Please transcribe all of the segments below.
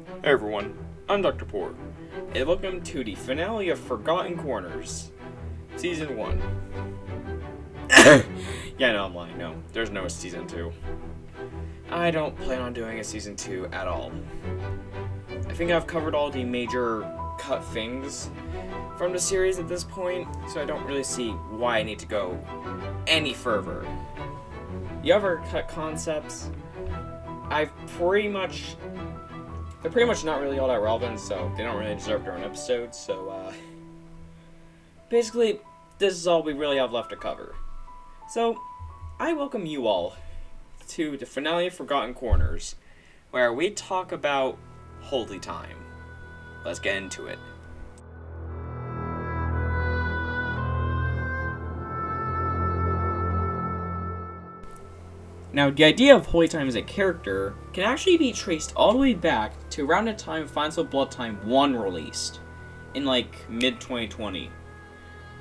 Hey everyone, I'm Dr. Poor, and welcome to the finale of Forgotten Corners, Season 1. Yeah, no, I'm lying. No, there's no Season 2. I don't plan on doing a Season 2 at all. I think I've covered all the major cut things from the series at this point, so I don't really see why I need to go any further. The other cut concepts, they're pretty much not really all that relevant, so they don't really deserve their own episodes, so, basically, this is all we really have left to cover. So, I welcome you all to the finale of Forgotten Corners, where we talk about Holytime. Let's get into it. Now, the idea of Holytime as a character can actually be traced all the way back to around the time Final Bloodtime 1 released, in mid-2020.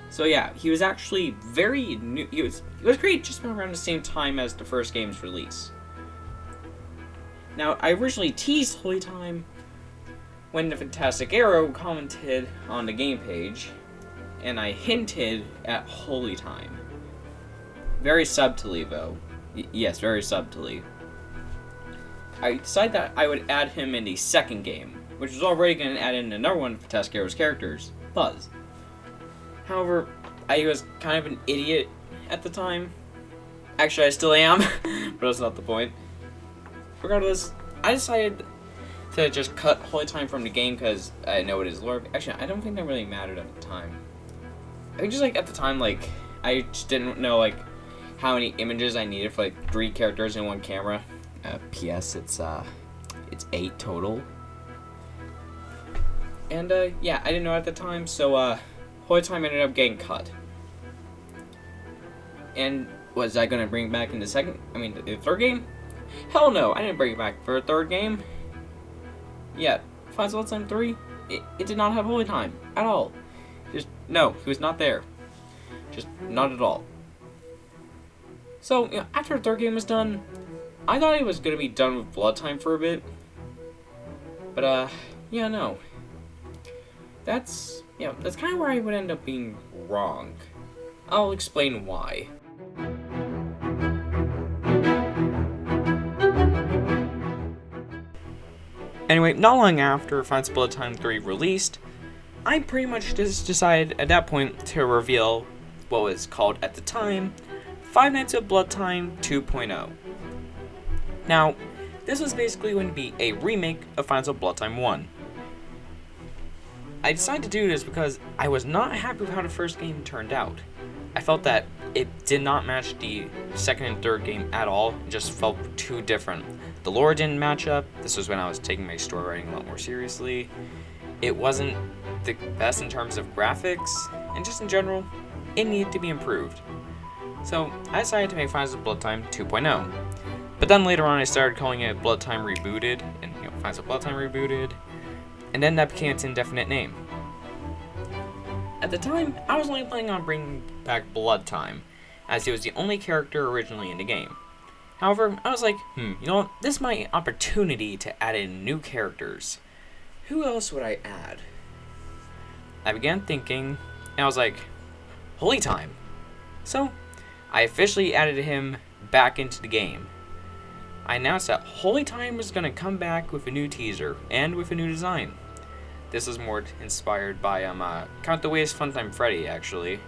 So yeah, he was actually very new. He was created just about around the same time as the first game's release. Now, I originally teased Holytime when the Fantastic Arrow commented on the game page, and I hinted at Holytime. Very subtly, though. Yes, very subtly. I decided that I would add him in the second game, which was already going to add in another one of Fantastic Arrow's characters, Buzz. However, I was kind of an idiot at the time. Actually, I still am, but that's not the point. Regardless, I decided to just cut Holytime from the game because I know it is lore. Actually, I don't think that really mattered at the time. I think just at the time, I just didn't know how many images I needed for 3 characters in one camera. P.S. It's 8 total. And yeah, I didn't know at the time, so Holytime ended up getting cut. And was I gonna bring it back in the third game? Hell no, I didn't bring it back for a third game. Yeah, Final Bloodtime 3, it did not have Holytime at all. No, he was not there. Just not at all. So, after the third game was done, I thought it was going to be done with Bloodtime for a bit. But, yeah, no. That's kind of where I would end up being wrong. I'll explain why. Anyway, not long after Final Bloodtime 3 released, I pretty much just decided at that point to reveal what was called at the time Five Nights of Bloodtime 2.0. Now, this was basically going to be a remake of Final Bloodtime 1. I decided to do this because I was not happy with how the first game turned out. I felt that it did not match the second and third game at all. It just felt too different. The lore didn't match up. This was when I was taking my story writing a lot more seriously. It wasn't the best in terms of graphics, and just in general, it needed to be improved. So, I decided to make Final Bloodtime 2.0. But then later on I started calling it Bloodtime Rebooted, and Final Bloodtime Rebooted, and then that became its indefinite name. At the time, I was only planning on bringing back Bloodtime, as he was the only character originally in the game. However, I was like, this is my opportunity to add in new characters. Who else would I add? I began thinking, and I was like, Holytime. So, I officially added him back into the game. I announced that Holytime was going to come back with a new teaser, and with a new design. This was more inspired by Count the Ways Funtime Freddy, actually.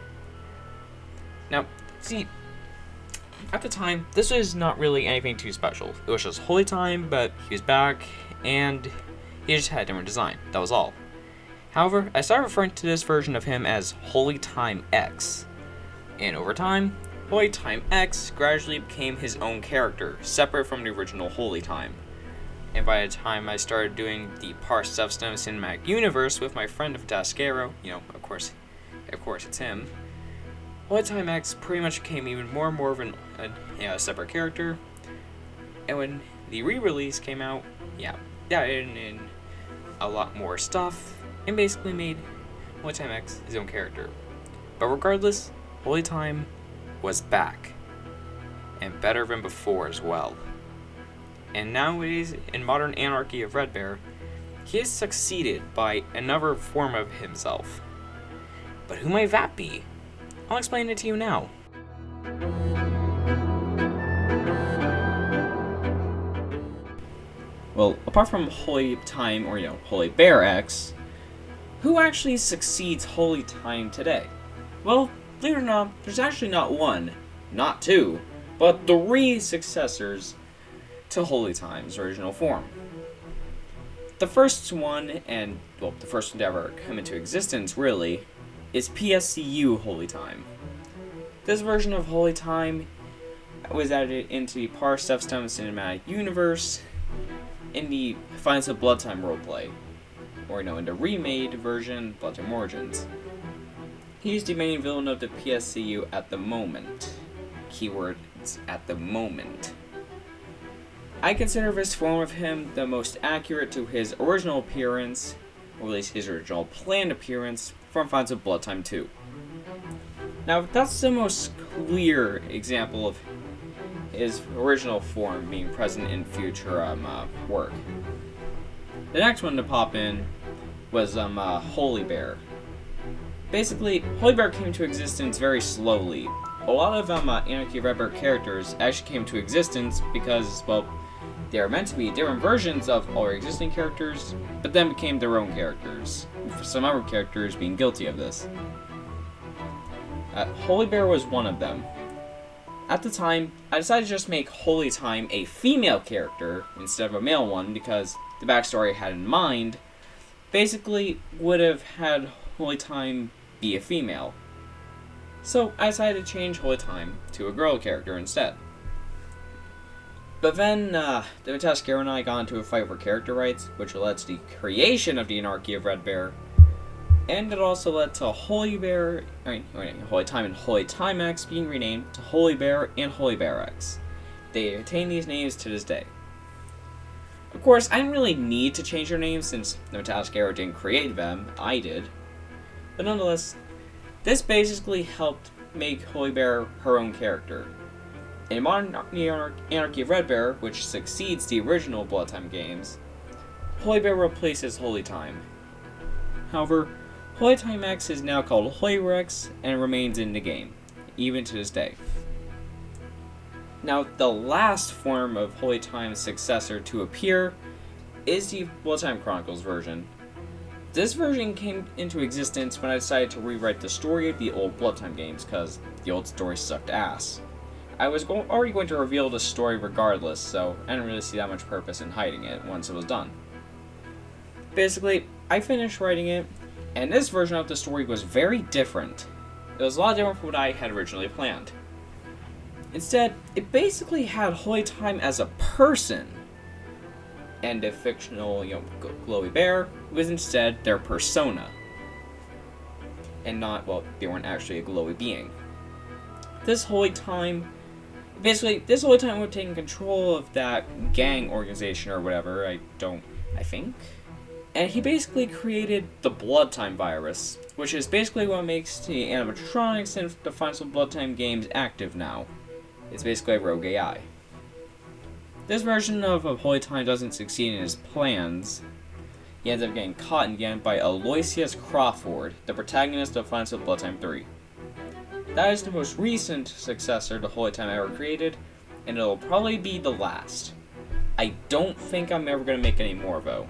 Now, see, at the time, this was not really anything too special. It was just Holytime, but he was back, and he just had a different design. That was all. However, I started referring to this version of him as Holytime X. And over time, Holytime X gradually became his own character, separate from the original Holytime. And by the time I started doing the Parsed Stuff Cinematic Universe with my friend of Fantastic Arrow, of course it's him, Holytime X pretty much became even more and more of a separate character. And when the re-release came out, that added in a lot more stuff, and basically made Holytime X his own character. But regardless, Holytime was back, and better than before as well. And nowadays, in modern anarchy of Red Bear, he is succeeded by another form of himself. But who might that be? I'll explain it to you now. Well, apart from Holytime, or Holy Bear X, who actually succeeds Holytime today? Well, believe it or not, there's actually not one, not two, but three successors to Holytime's original form. The first one, and well, the first one to ever come into existence, really, is PSCU Holytime. This version of Holytime was added into the Par Stepstone Cinematic Universe in the Finds of Bloodtime roleplay, or in the remade version, Bloodtime Origins. He is the main villain of the PSCU at the moment. Keywords at the moment. I consider this form of him the most accurate to his original appearance, or at least his original planned appearance, from Finds of Bloodtime 2. Now, that's the most clear example of his original form being present in future work. The next one to pop in was Holy Bear. Basically, Holy Bear came to existence very slowly. A lot of Anarchy of Red Bear characters actually came to existence because, well, they are meant to be different versions of our existing characters, but then became their own characters, for some other characters being guilty of this. Holy Bear was one of them. At the time, I decided to just make Holytime a female character instead of a male one because the backstory I had in mind basically would have had Holytime be a female. So I decided to change Holytime to a girl character instead. But then, the Matascaro and I got into a fight for character rights, which led to the creation of the Anarchy of Red Bear, and it also led to Holytime and Holytime X being renamed to Holy Bear and Holy Bear X. They retain these names to this day. Of course, I didn't really need to change their names since the Matascaro didn't create them, I did. But nonetheless, this basically helped make Holy Bear her own character. In modern Anarchy of Red Bear, which succeeds the original Bloodtime games, Holy Bear replaces Holytime. However, Holytime X is now called Holy Rex and remains in the game, even to this day. Now, the last form of Holytime's successor to appear is the Bloodtime Chronicles version. This version came into existence when I decided to rewrite the story of the old Bloodtime games, because the old story sucked ass. I was already going to reveal the story regardless, so I didn't really see that much purpose in hiding it once it was done. Basically, I finished writing it, and this version of the story was very different. It was a lot different from what I had originally planned. Instead, it basically had Holytime as a person, and the fictional, glowy bear was instead their persona. And not, well, they weren't actually a glowy being. This Holytime would take control of that gang organization or whatever, I think. And he basically created the Bloodtime virus, which is basically what makes the animatronics in the Final Bloodtime games active now. It's basically a rogue AI. This version of Holytime doesn't succeed in his plans. He ends up getting caught in the end by Aloysius Crawford, the protagonist of Final Bloodtime 3. That is the most recent successor to Holytime ever created, and it'll probably be the last. I don't think I'm ever going to make any more, though.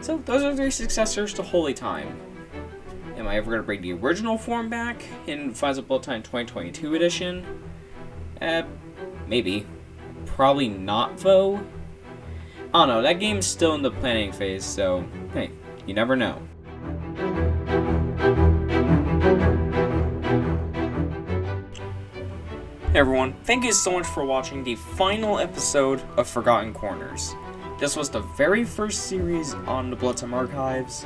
So, those are the three successors to Holytime. Am I ever going to bring the original form back in Final Bloodtime 2022 edition? Maybe. Probably not, though. I don't know, that game's still in the planning phase, so, hey, you never know. Hey everyone, thank you so much for watching the final episode of Forgotten Corners. This was the very first series on the Bloodtime Archives,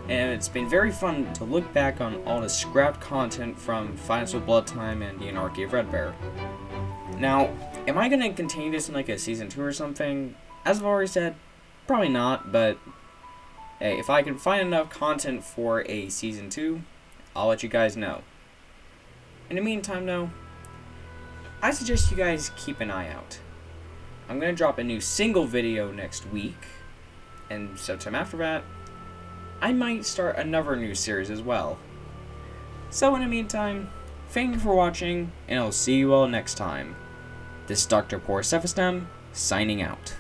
and it's been very fun to look back on all the scrapped content from Final Bloodtime and the Anarchy of Red Bear. Now, am I going to continue this in like a season 2 or something? As I've already said, probably not, but hey, if I can find enough content for a season 2, I'll let you guys know. In the meantime though, I suggest you guys keep an eye out. I'm going to drop a new single video next week, and sometime after that, I might start another new series as well. So in the meantime, thank you for watching, and I'll see you all next time. This is Dr. Porcefistem, signing out.